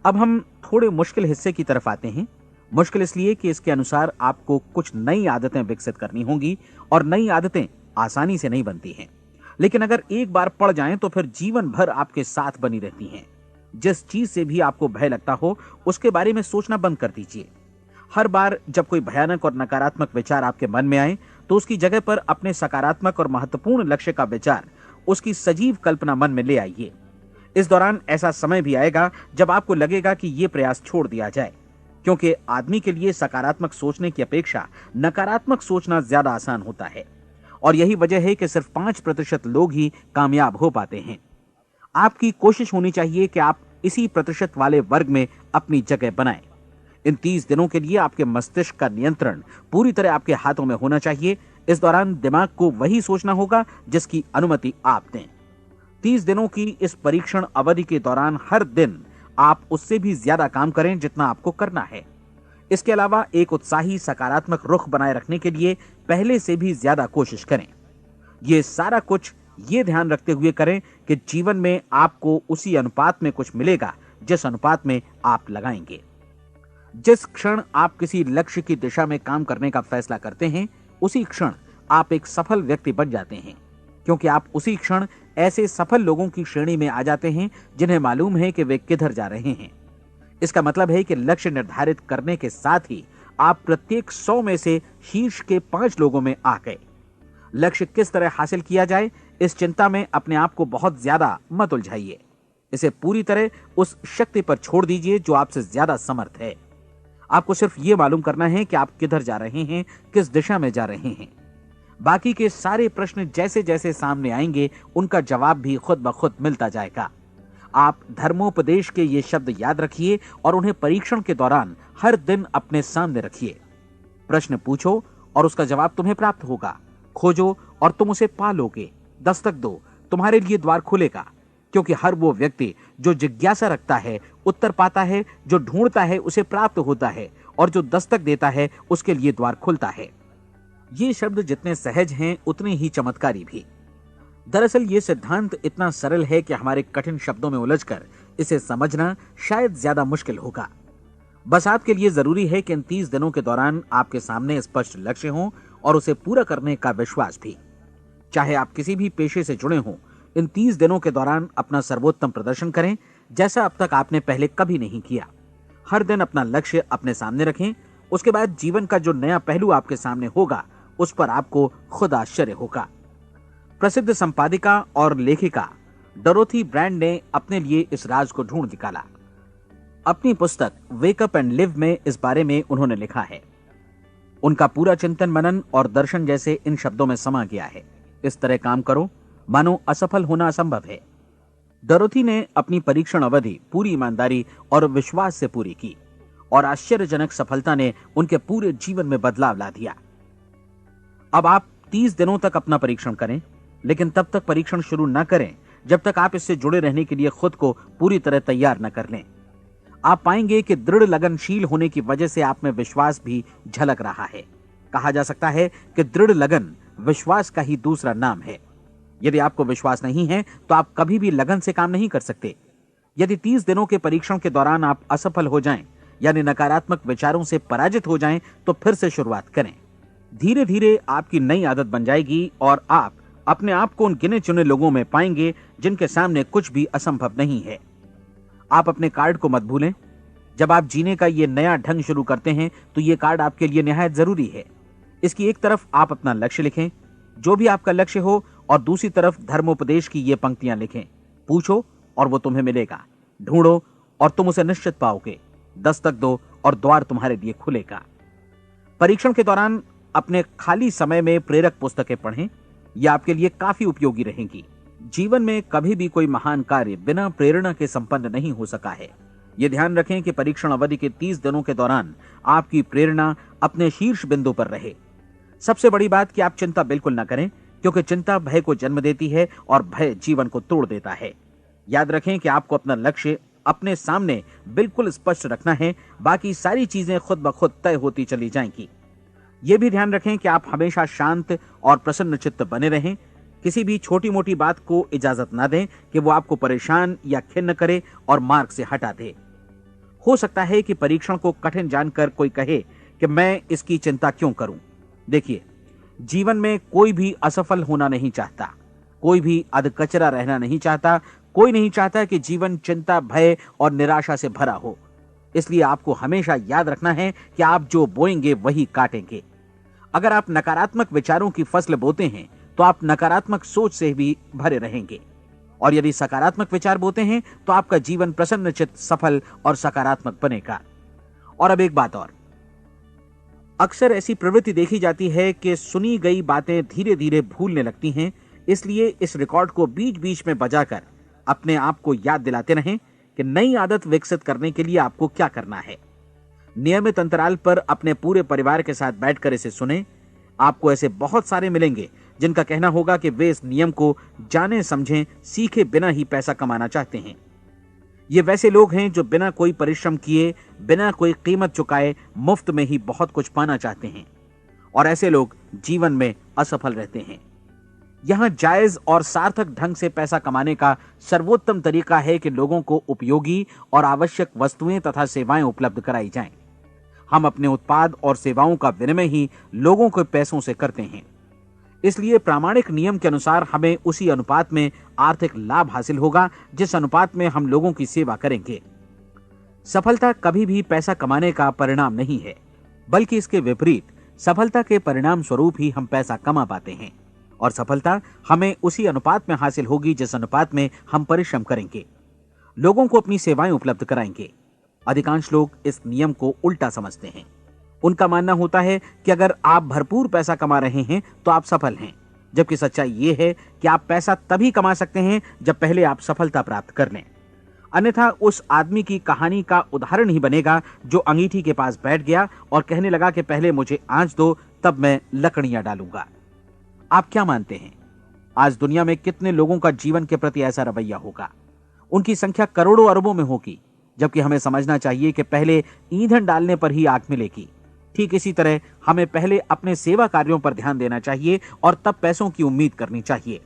अब हम थोड़े मुश्किल हिस्से की तरफ आते हैं। मुश्किल इसलिए कि इसके अनुसार आपको कुछ नई आदतें विकसित करनी होंगी और नई आदतें आसानी से नहीं बनती हैं, लेकिन अगर एक बार पड़ जाएं तो फिर जीवन भर आपके साथ बनी रहती हैं। जिस चीज से भी आपको भय लगता हो उसके बारे में सोचना बंद कर दीजिए। हर बार जब कोई भयानक और नकारात्मक विचार आपके मन में आए तो उसकी जगह पर अपने सकारात्मक और महत्वपूर्ण लक्ष्य का विचार, उसकी सजीव कल्पना मन में ले आइए। इस दौरान ऐसा समय भी आएगा जब आपको लगेगा कि यह प्रयास छोड़ दिया जाए, क्योंकि आदमी के लिए सकारात्मक सोचने की अपेक्षा नकारात्मक सोचना ज्यादा आसान होता है। और यही वजह है कि सिर्फ 5% लोग ही कामयाब हो पाते हैं। आपकी कोशिश होनी चाहिए कि आप इसी प्रतिशत वाले वर्ग में अपनी जगह बनाएं। इन 30 दिनों के लिए आपके मस्तिष्क का नियंत्रण पूरी तरह आपके हाथों में होना चाहिए। इस दौरान दिमाग को वही सोचना होगा जिसकी अनुमति आप दें। 30 दिनों की इस परीक्षण अवधि के दौरान हर दिन आप उससे भी ज्यादा काम करें जितना आपको करना है। इसके अलावा एक उत्साही सकारात्मक रुख बनाए रखने के लिए पहले से भी ज्यादा कोशिश करें। ये सारा कुछ ये ध्यान रखते हुए करें कि जीवन में आपको उसी अनुपात में कुछ मिलेगा जिस अनुपात में आप लगाएंगे। जिस क्षण आप किसी लक्ष्य की दिशा में काम करने का फैसला करते हैं, उसी क्षण आप एक सफल व्यक्ति बन जाते हैं, क्योंकि आप उसी क्षण ऐसे सफल लोगों की श्रेणी में आ जाते हैं जिन्हें मालूम है कि वे किधर जा रहे हैं। इसका मतलब है कि लक्ष्य निर्धारित करने के साथ ही आप प्रत्येक 100 में से शीर्ष के 5 लोगों में आ गए। लक्ष्य किस तरह हासिल किया जाए, इस चिंता में अपने आप को बहुत ज्यादा मत उलझाइए। इसे पूरी तरह उस शक्ति पर छोड़ दीजिए जो आपसे ज्यादा समर्थ है। आपको सिर्फ ये मालूम करना है कि आप किधर जा रहे हैं, किस दिशा में जा रहे हैं। बाकी के सारे प्रश्न जैसे जैसे सामने आएंगे उनका जवाब भी खुद ब खुद मिलता जाएगा। आप धर्मोपदेश के ये शब्द याद रखिए और उन्हें परीक्षण के दौरान हर दिन अपने सामने रखिए। प्रश्न पूछो और उसका जवाब तुम्हें प्राप्त होगा। खोजो और तुम उसे पा लोगे। दस्तक दो, तुम्हारे लिए द्वार खुलेगा, क्योंकि हर वो व्यक्ति जो जिज्ञासा रखता है उत्तर पाता है, जो ढूंढता है उसे प्राप्त होता है, और जो दस्तक देता है उसके लिए द्वार खुलता है। ये शब्द जितने सहज हैं उतने ही चमत्कारी भी। दरअसल ये सिद्धांत इतना सरल है कि हमारे कठिन शब्दों में उलझकर इसे समझना शायद ज्यादा मुश्किल होगा। बस आपके लिए जरूरी है कि इन 30 दिनों के दौरान आपके सामने स्पष्ट लक्ष्य हो और उसे पूरा करने का विश्वास भी। चाहे आप किसी भी पेशे से जुड़े हों, इन 30 दिनों के दौरान अपना सर्वोत्तम प्रदर्शन करें, जैसा अब तक आपने पहले कभी नहीं किया। हर दिन अपना लक्ष्य अपने सामने रखें। उसके बाद जीवन का जो नया पहलू आपके सामने होगा उस पर आपको खुद आश्चर्य होगा। प्रसिद्ध संपादिका और लेखिका डोरोथी ब्रैंड ने अपने लिए इस राज को ढूंढ निकाला। अपनी पुस्तक वेक अप एंड लिव में इस बारे में उन्होंने लिखा है। उनका पूरा चिंतन मनन और दर्शन जैसे इन शब्दों में समा गया है। इस तरह काम करो मानो असफल होना असंभव है। डोरोथी ने अपनी परीक्षण अवधि पूरी ईमानदारी और विश्वास से पूरी की और आश्चर्यजनक सफलता ने उनके पूरे जीवन में बदलाव ला दिया। अब आप 30 दिनों तक अपना परीक्षण करें, लेकिन तब तक परीक्षण शुरू न करें जब तक आप इससे जुड़े रहने के लिए खुद को पूरी तरह तैयार न कर लें। आप पाएंगे कि दृढ़ लगनशील होने की वजह से आप में विश्वास भी झलक रहा है। कहा जा सकता है कि दृढ़ लगन विश्वास का ही दूसरा नाम है। यदि आपको विश्वास नहीं है तो आप कभी भी लगन से काम नहीं कर सकते। यदि 30 दिनों के परीक्षण के दौरान आप असफल हो जाएं, यानी नकारात्मक विचारों से पराजित हो जाएं, तो फिर से शुरुआत करें। धीरे धीरे आपकी नई आदत बन जाएगी और आप अपने आप को उन गिने चुने लोगों में पाएंगे जिनके सामने कुछ भी असंभव नहीं है। आप अपने कार्ड को मत भूलें। जब आप जीने का ये नया ढंग शुरू करते हैं तो ये कार्ड आपके लिए निहायत जरूरी है। इसकी एक तरफ आप अपना लक्ष्य लिखें, जो भी आपका लक्ष्य हो, और दूसरी तरफ धर्मोपदेश की ये पंक्तियां लिखें। पूछो और वो तुम्हें मिलेगा, ढूंढो और तुम उसे निश्चित पाओगे, दस्तक दो और द्वार तुम्हारे लिए खुलेगा। परीक्षण के दौरान अपने खाली समय में प्रेरक पुस्तकें पढ़ें। ये आपके लिए काफी उपयोगी रहेंगी। जीवन में कभी भी कोई महान कार्य बिना प्रेरणा के संपन्न नहीं हो सका है। ये ध्यान रखें कि परीक्षण अवधि के 30 दिनों के दौरान आपकी प्रेरणा अपने शीर्ष बिंदु पर रहे। सबसे बड़ी बात कि आप चिंता बिल्कुल न करें, क्योंकि चिंता भय को जन्म देती है और भय जीवन को तोड़ देता है। याद रखें कि आपको अपना लक्ष्य अपने सामने बिल्कुल स्पष्ट रखना है, बाकी सारी चीजें खुद ब खुद तय होती चली जाएंगी। ये भी ध्यान रखें कि आप हमेशा शांत और प्रसन्न चित्त बने रहें। किसी भी छोटी मोटी बात को इजाजत ना दें कि वो आपको परेशान या खिन्न करे और मार्ग से हटा दे। हो सकता है कि परीक्षण को कठिन जानकर कोई कहे कि मैं इसकी चिंता क्यों करूं। देखिए, जीवन में कोई भी असफल होना नहीं चाहता, कोई भी अधकचरा रहना नहीं चाहता, कोई नहीं चाहता कि जीवन चिंता, भय और निराशा से भरा हो। इसलिए आपको हमेशा याद रखना है कि आप जो बोएंगे वही काटेंगे। अगर आप नकारात्मक विचारों की फसल बोते हैं तो आप नकारात्मक सोच से भी भरे रहेंगे, और यदि सकारात्मक विचार बोते हैं तो आपका जीवन प्रसन्नचित्त, सफल और सकारात्मक बनेगा। और अब एक बात और, अक्सर ऐसी प्रवृत्ति देखी जाती है कि सुनी गई बातें धीरे धीरे भूलने लगती हैं। इसलिए इस रिकॉर्ड को बीच बीच में बजाकर अपने आप को याद दिलाते रहें कि नई आदत विकसित करने के लिए आपको क्या करना है। नियमित अंतराल पर अपने पूरे परिवार के साथ बैठकर इसे सुनें। आपको ऐसे बहुत सारे मिलेंगे जिनका कहना होगा कि वे इस नियम को जाने समझें सीखे बिना ही पैसा कमाना चाहते हैं। ये वैसे लोग हैं जो बिना कोई परिश्रम किए, बिना कोई कीमत चुकाए मुफ्त में ही बहुत कुछ पाना चाहते हैं, और ऐसे लोग जीवन में असफल रहते हैं। यहां जायज और सार्थक ढंग से पैसा कमाने का सर्वोत्तम तरीका है कि लोगों को उपयोगी और आवश्यक वस्तुएं तथा सेवाएं उपलब्ध कराई जाएं। हम अपने उत्पाद और सेवाओं का विनिमय ही लोगों के पैसों से करते हैं। इसलिए प्रामाणिक नियम के अनुसार हमें उसी अनुपात में आर्थिक लाभ हासिल होगा जिस अनुपात में हम लोगों की सेवा करेंगे। सफलता कभी भी पैसा कमाने का परिणाम नहीं है, बल्कि इसके विपरीत सफलता के परिणाम स्वरूप ही हम पैसा कमा पाते हैं, और सफलता हमें उसी अनुपात में हासिल होगी जिस अनुपात में हम परिश्रम करेंगे, लोगों को अपनी सेवाएं उपलब्ध कराएंगे। अधिकांश लोग इस नियम को उल्टा समझते हैं। उनका मानना होता है कि अगर आप भरपूर पैसा कमा रहे हैं तो आप सफल हैं, जबकि सच्चाई ये है कि आप पैसा तभी कमा सकते हैं जब पहले आप सफलता प्राप्त कर लें। अन्यथा उस आदमी की कहानी का उदाहरण ही बनेगा जो अंगीठी के पास बैठ गया और कहने लगा कि पहले मुझे आंच दो, तब मैं लकड़ियां डालूंगा। आप क्या मानते हैं, आज दुनिया में कितने लोगों का जीवन के प्रति ऐसा रवैया होगा? उनकी संख्या करोड़ों अरबों में होगी, जबकि हमें समझना चाहिए कि पहले ईंधन डालने पर ही आग मिलेगी। ठीक इसी तरह हमें पहले अपने सेवा कार्यों पर ध्यान देना चाहिए और तब पैसों की उम्मीद करनी चाहिए।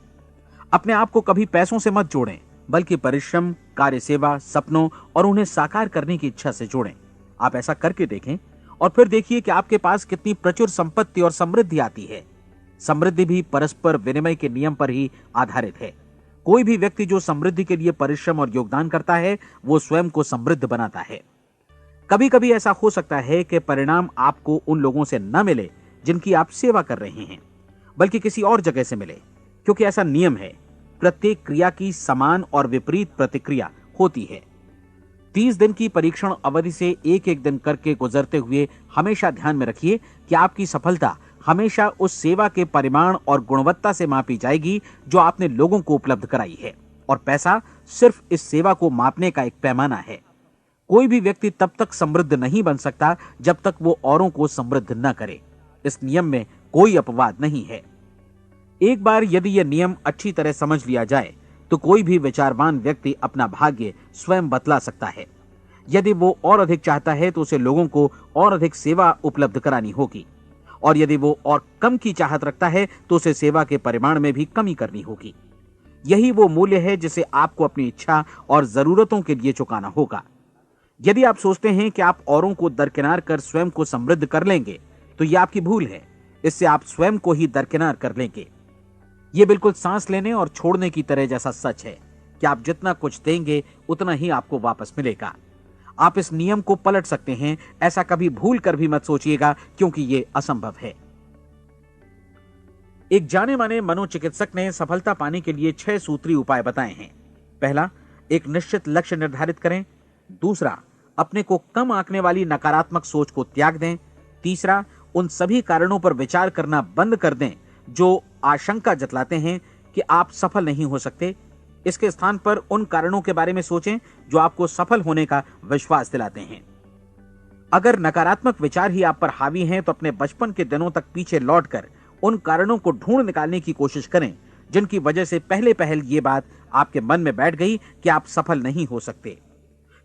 अपने आप को कभी पैसों से मत जोड़ें, बल्कि परिश्रम, कार्य सेवा, सपनों और उन्हें साकार करने की इच्छा से जोड़ें। आप ऐसा करके देखें और फिर देखिए कि आपके पास कितनी प्रचुर संपत्ति और समृद्धि आती है। समृद्धि भी परस्पर विनिमय के नियम पर ही आधारित है। कोई भी व्यक्ति जो समृद्धि के लिए परिश्रम और योगदान करता है, वो स्वयं को समृद्ध बनाता है। कभी कभी ऐसा हो सकता है कि परिणाम आपको उन लोगों से न मिले जिनकी आप सेवा कर रहे हैं, बल्कि किसी और जगह से मिले, क्योंकि ऐसा नियम है, प्रत्येक क्रिया की समान और विपरीत प्रतिक्रिया होती है। 30 दिन की परीक्षण अवधि से एक एक दिन करके गुजरते हुए हमेशा ध्यान में रखिए कि आपकी सफलता हमेशा उस सेवा के परिमाण और गुणवत्ता से मापी जाएगी जो आपने लोगों को उपलब्ध कराई है, और पैसा सिर्फ इस सेवा को मापने का एक पैमाना है। कोई भी व्यक्ति तब तक समृद्ध नहीं बन सकता जब तक वो औरों को समृद्ध न करे। इस नियम में कोई अपवाद नहीं है। एक बार यदि यह नियम अच्छी तरह समझ लिया जाए तो कोई भी विचारवान व्यक्ति अपना भाग्य स्वयं बतला सकता है। यदि वो और अधिक चाहता है तो उसे लोगों को और अधिक सेवा उपलब्ध करानी होगी, और यदि वो और कम की चाहत रखता है तो उसे सेवा के परिमाण में भी कमी करनी होगी। यही वो मूल्य है जिसे आपको अपनी इच्छा और जरूरतों के लिए चुकाना होगा। यदि आप सोचते हैं कि आप औरों को दरकिनार कर स्वयं को समृद्ध कर लेंगे तो यह आपकी भूल है। इससे आप स्वयं को ही दरकिनार कर लेंगे। यह बिल्कुल सांस लेने और छोड़ने की तरह जैसा सच है कि आप जितना कुछ देंगे उतना ही आपको वापस मिलेगा। आप इस नियम को पलट सकते हैं, ऐसा कभी भूल कर भी मत सोचिएगा, क्योंकि यह असंभव है। एक जाने माने मनोचिकित्सक ने सफलता पाने के लिए 6 सूत्री उपाय बताए हैं। पहला, एक निश्चित लक्ष्य निर्धारित करें। दूसरा, अपने को कम आंकने वाली नकारात्मक सोच को त्याग दें। तीसरा, उन सभी कारणों पर विचार करना बंद कर दें जो आशंका जतलाते हैं कि आप सफल नहीं हो सकते। इसके स्थान पर उन कारणों के बारे में सोचें जो आपको सफल होने का विश्वास दिलाते हैं। अगर नकारात्मक विचार ही आप पर हावी हैं तो अपने बचपन के दिनों तक पीछे लौटकर उन कारणों को ढूंढ निकालने की कोशिश करें जिनकी वजह से पहले पहल ये बात आपके मन में बैठ गई कि आप सफल नहीं हो सकते।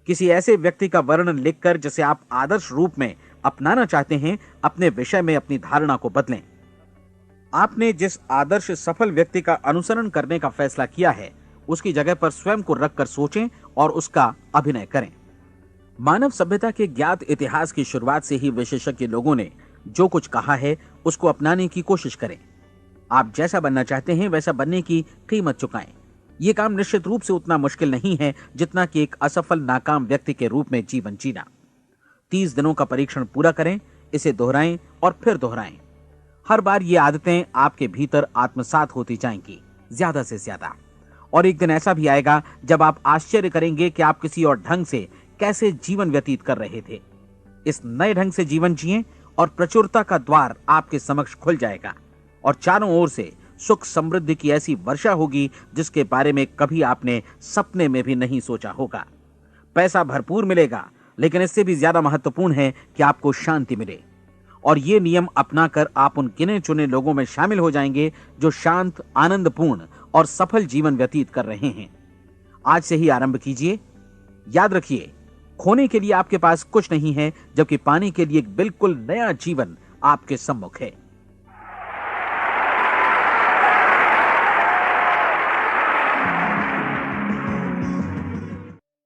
किसी ऐसे व्यक्ति का वर्णन लिखकर जिसे आप आदर्श रूप में अपनाना चाहते हैं, अपने विषय में अपनी धारणा को बदलें। आपने जिस आदर्श सफल व्यक्ति का अनुसरण करने का फैसला किया है, उसकी जगह पर स्वयं को रखकर सोचें और उसका अभिनय करें। मानव सभ्यता के ज्ञात इतिहास की शुरुआत से ही विशेषज्ञ लोगों ने जो कुछ कहा है उसको अपनाने की कोशिश करें। आप जैसा बनना चाहते हैं वैसा बनने की कीमत चुकाएं। यह काम निश्चित रूप से उतना मुश्किल नहीं है जितना कि एक असफल नाकाम व्यक्ति के रूप में जीवन जीना। 30 दिनों का परीक्षण पूरा करें, इसे दोहराएं और फिर दोहराएं। हर बार ये आदतें आपके भीतर आत्मसात होती जाएंगी, ज्यादा से ज्यादा। और एक दिन ऐसा भी आएगा जब आप आश्चर्य करेंगे कि आप किसी और ढंग से कैसे जीवन व्यतीत कर रहे थे। इस नए ढंग से जीवन जिएं और प्रचुरता का द्वार आपके समक्ष खुल जाएगा और चारों ओर से सुख समृद्धि की ऐसी वर्षा होगी जिसके बारे में कभी आपने सपने में भी नहीं सोचा होगा। पैसा भरपूर मिलेगा, लेकिन इससे भी ज्यादा महत्वपूर्ण है कि आपको शांति मिले। और ये नियम अपनाकर आप उन गिने चुने लोगों में शामिल हो जाएंगे जो शांत, आनंदपूर्ण और सफल जीवन व्यतीत कर रहे हैं। आज से ही आरंभ कीजिए। याद रखिए, खोने के लिए आपके पास कुछ नहीं है, जबकि पाने के लिए एक बिल्कुल नया जीवन आपके सम्मुख है।